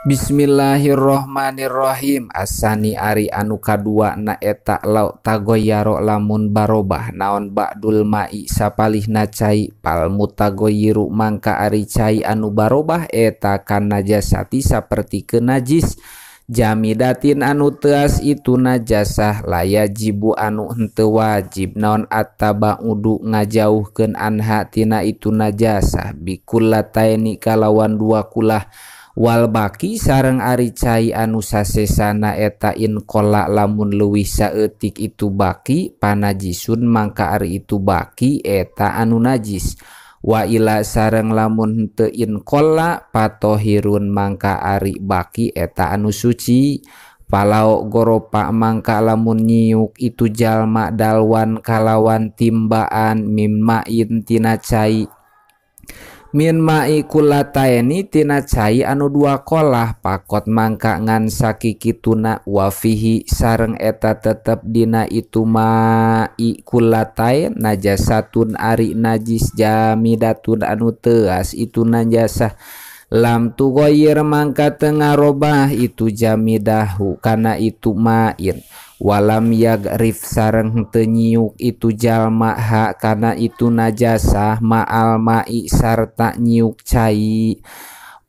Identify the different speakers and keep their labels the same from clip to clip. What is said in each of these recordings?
Speaker 1: Bismillahirrohmanirrohim. Asani ari anu kadua na eta lauk tagoyaro lamun barobah naon ba'dul ma'i sapalihna cai pal mutagoyiru mangka ari cai anu barobah eta kan najasati sapertikeun najis jamidatin anu teas itu najasah laya jibu anu henteu wajib naon attaba udu ngajauhkeun anha tina itu najasah bikulataini kalawan dua kulah wal baki sareng ari cai anu sasesana eta in kola lamun leuwih saeutik itu baki panajisun mangka ari itu baki eta anu najis wa ila sareng lamun teu in kola patohirun mangka ari baki eta anu suci palau goropa mangka lamun nyiuk itu jalma dalwan kalawan timbaan mimmain tina cai min ma'i kulataini tina cai anu dua kolah pakot mangka ngan sakikituna wa fihi sareng eta tetep dina itu ma'i kulatain najasatun ari najis jamidatun anu teas itu najasah lam tugoyir mangka tengah robah itu jamidahu kana itu ma'in walam yagrif sareng teu nyiuk itu jalma ha kana itu najasah ma'al ma'i sarta nyiuk cai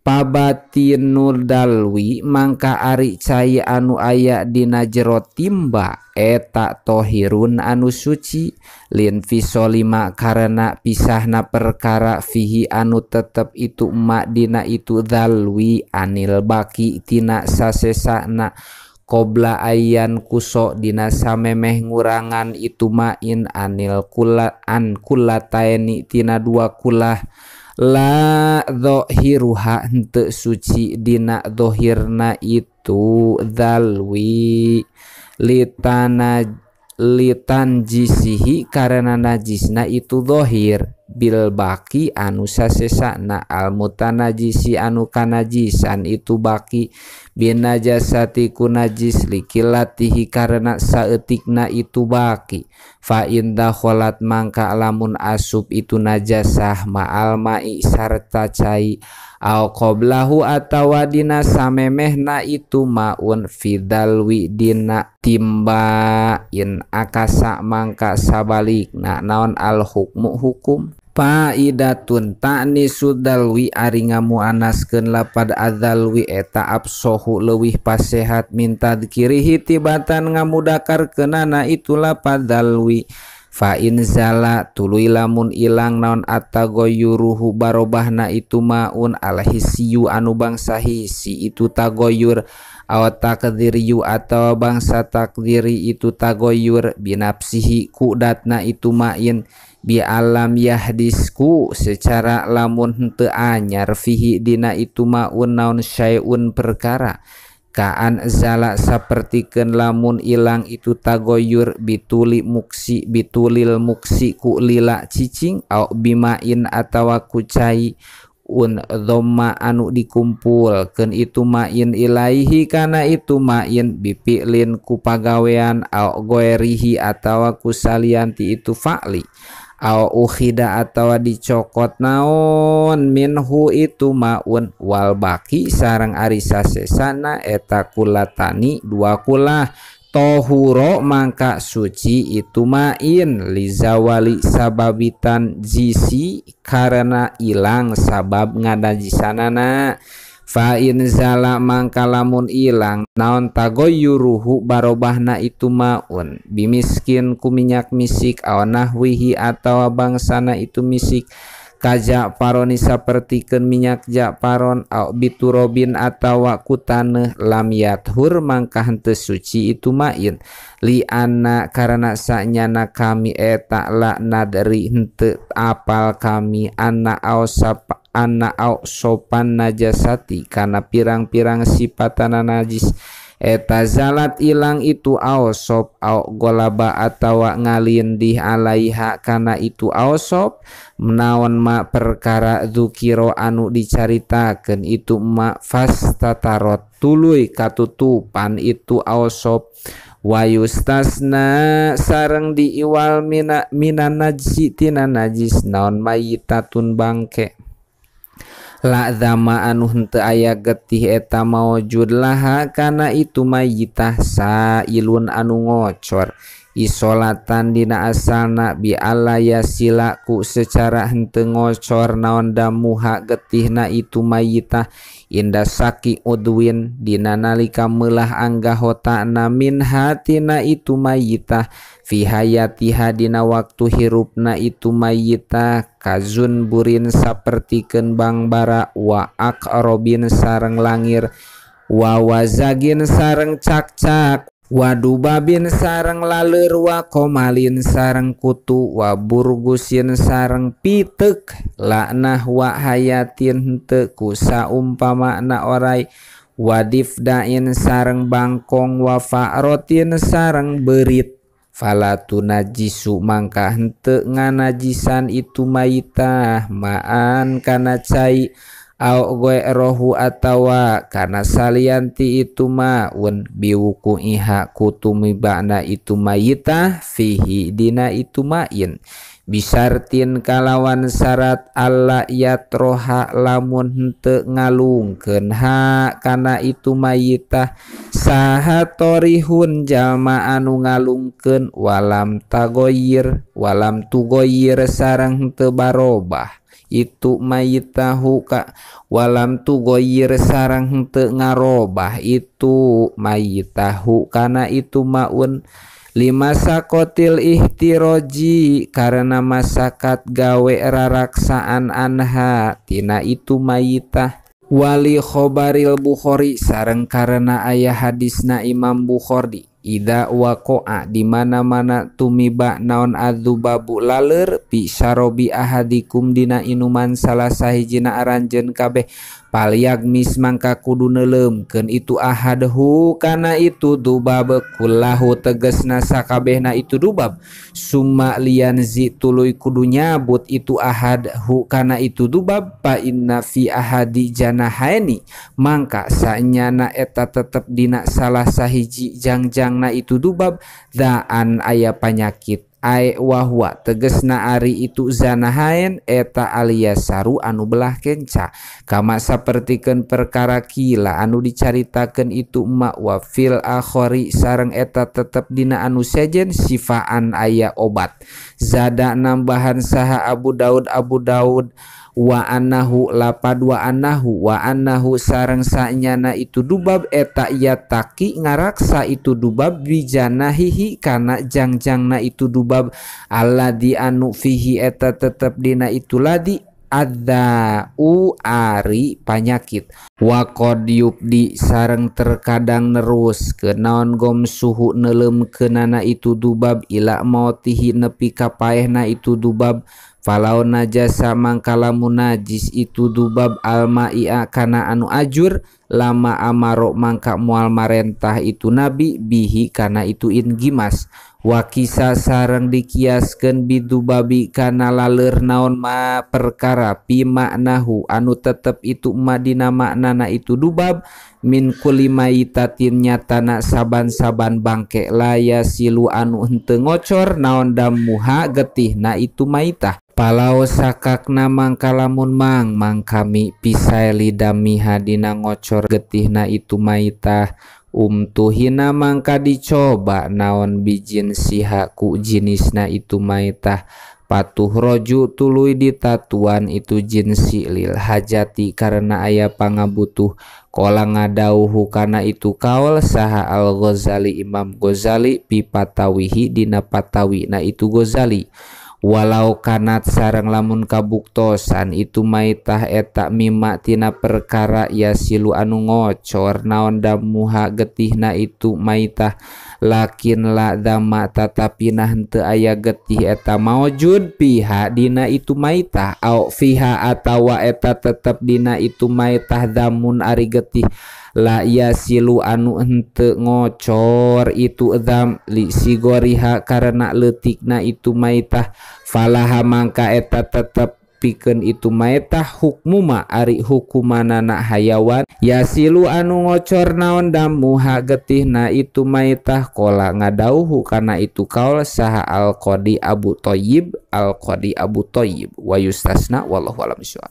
Speaker 1: pabatinul dalwi mangka ari cai anu aya dina jero timba eta tohirun anu suci lin fisolima karena pisahna perkara fihi anu tetep itu ma dina itu dalwi anil baki tina sasesana qobla ayan kuso dina samemeh ngurangan itu main anil kulataini tina dua kulah la dhohiruha henteu suci dina dhohirna itu dalwi litanjisihi karena najisna itu dhohir bil baki anu sasesana al mutanajisi anu kanajisan itu baki bin najasati ku najis likilatihi karena saeutikna itu baki fa inda kholat mangka lamun asup itu najasah ma'al ma'i sarta cai au qoblahu atawa dina samemehna itu maun fidalwi dina timbain akasa mangka sabalikna naon al hukmu hukum Faidatun ta'nisu dalwi ari ngamuanaskeun lapad adzalwi eta absohu leuwih pasehat minta dzikrihi tibatan ngamudakarkeunana itu lapad dalwi fa in zala tuluy lamun ilang naon atagoyuruhu barobahna itu maun alhisiyu anu bangsa hisi itu tagoyur aw takdiriyu atau bangsa takdiri itu tagoyur binapsihi kudatna itu main bi alam yahdisku secara lamun henteu anyar fihi dina itu maun naon syai'un perkara kaan zala sapertikeun lamun ilang itu tagoyur bitulil muksi ku lila cicing au bimain atawa ku cai dhamma anu dikumpulkeun itu main ilaihi kana itu main bipi'lin ku pagawean au goerihi atawa ku salianti itu fa'li au ukhida atawa dicokot naon minhu itu maun wal baki sareng ari sasesana eta kulatani dua kulah tohuro mangka suci itu main lizawali sababitan jisi karena ilang sabab ngadajisanana fa in zala mangka lamun ilang naon tagoyuruhu barobahna itu maun bimiskin ku minyak misik aw nahwihi atawa bangsana itu misik kaja paroni sapertikeun minyak japaron aw biturobin atawa ku taneuh lam yathur mangka henteu suci itu main li anna karena sanyana kami eta la nadri henteu apal kami anna au sopan najasati kana pirang-pirang sifatana najis eta zalat ilang itu ausop au golaba atawa ngalindih alaiha kana itu ausop menaon ma perkara dzukiro anu dicaritakeun itu ma fastatarot tuluy katutupan itu ausop wayustasna sareng diiwal minan najsi tina najis naon mayitatun bangke la zama anu henteu aya getih eta maujud laha kana itu mayitah sailun anu ngocor isolatan dina asalna bi alla yasilaku secara henteu ngocor naon damuha getihna itu mayitah inda saki udwin dina nalika meulah anggahotana min hatina itu mayitah fi hayatiha dina waktu hirupna itu mayitah kazun burin sapertikeun bangbara wa aqrobin sareng langir wa wazagin sareng cak-cak wa dubabin sareng laleur wa komalin sareng kutu wa burgusin sareng pitek laknah wa hayatin henteu ku saumpamana oray wa difdain sareng bangkong wa fa'rotin sareng beurit falatu najisu mangka henteu nganajisan itu mayitah maan kana cai au goe rohu atawa kana salianti itu maun biwuku iha kutumibana itu mayitah fihi dina itu main bisartin kalawan syarat alla yatroha lamun henteu ngalungkeun ha kana itu mayitah saha torihun jalma anu ngalungkeun walam tugoyir sareng henteu barobah itu mayitahu ka walam tugoyir sareng henteu ngarobah itu mayitahu kana itu maun lima sakotil ihtiroji karena masakat gawe raraksaan anha tina itu mayitah wali khobaril Bukhari sareng karena ayah hadisna Imam Bukhari ida waqa'a di mana-mana tumiba naon adzubabu laleur bi syarobi ahadikum dina inuman salah sahijina aranjeun kabeh palyagmis mangka kudu neuleumkeun itu ahadhu kana itu dubab kullahu tegasna sakabehna itu dubab summa lianzi tuluy kudu nyabut itu ahadhu kana itu dubab fa inna fi ahadi janahaini mangka saenyana eta tetep dina salah sahiji jangjang na itu dubab daan aya panyakit ai wahwa tegesna ari itu zanahaen eta aliasaru anu belah kenca kama sapertikeun perkara kila anu dicaritakeun itu emak wa fil akhari sareng eta tetep dina anu sejen sifaan aya obat zada nambahan saha Abu Daud wa annahu lapad wa annahu sareng sanyana itu dubab eta yataki ngaraksa itu dubab bijanahihi kana jangjangna itu dubab alladzi anu fihi eta tetep dina itu ladi ada ari panyakit wa qad yubdi sareng terkadang nerus kenaon gom suhu neuleumkeunana itu dubab ila mautihi nepi ka paehna itu dubab falau najasa mangkalamun najis itu dubab almaia kana anu ajur lama amaro mangka mual marentah itu nabi bihi kana itu ingimas wakisa sareng dikiaskeun bidubabi kana laleur naon ma perkara pi maknahu anu tetep itu madina maknana itu dubab min kulli maitatin nyatana saban-saban bangke laya silu anu henteu ngocor naon damuha getihna itu maitah palau sakakna mangkalamun mang kami pisae lidamiha dina ngocor getihna itu maitah tuhina mangka dicoba naon bijin siha ku jinisna itu maitah patuh roju tuluy ditatuan itu jinsi lil hajati karena aya pangabutuh kola ngadauhu kana itu kaul saha al Ghazali Imam Ghazali pi patawihi dina patawi na itu Ghazali walau kanat sareng lamun kabuktosan itu maitah eta mima tina perkara yasilu anu ngocor naon damuha getihna itu maitah lakin la dama tatapina henteu aya getih eta maujud piha dina itu maitah au fiha atawa eta tetep dina itu maitah damun ari getih la yasilu anu henteu ngocor itu dzam li sigoriha karena leutikna itu maitah falaha mangka eta tetep pikeun itu maitah hukmu ma ari hukumanana hayawan yasilu anu ngocor naon damuha getihna itu maitah kola ngadauhu kana itu kaul saha al qadi Abu Thayyib wa yustasna wallahu a'lam bishawab.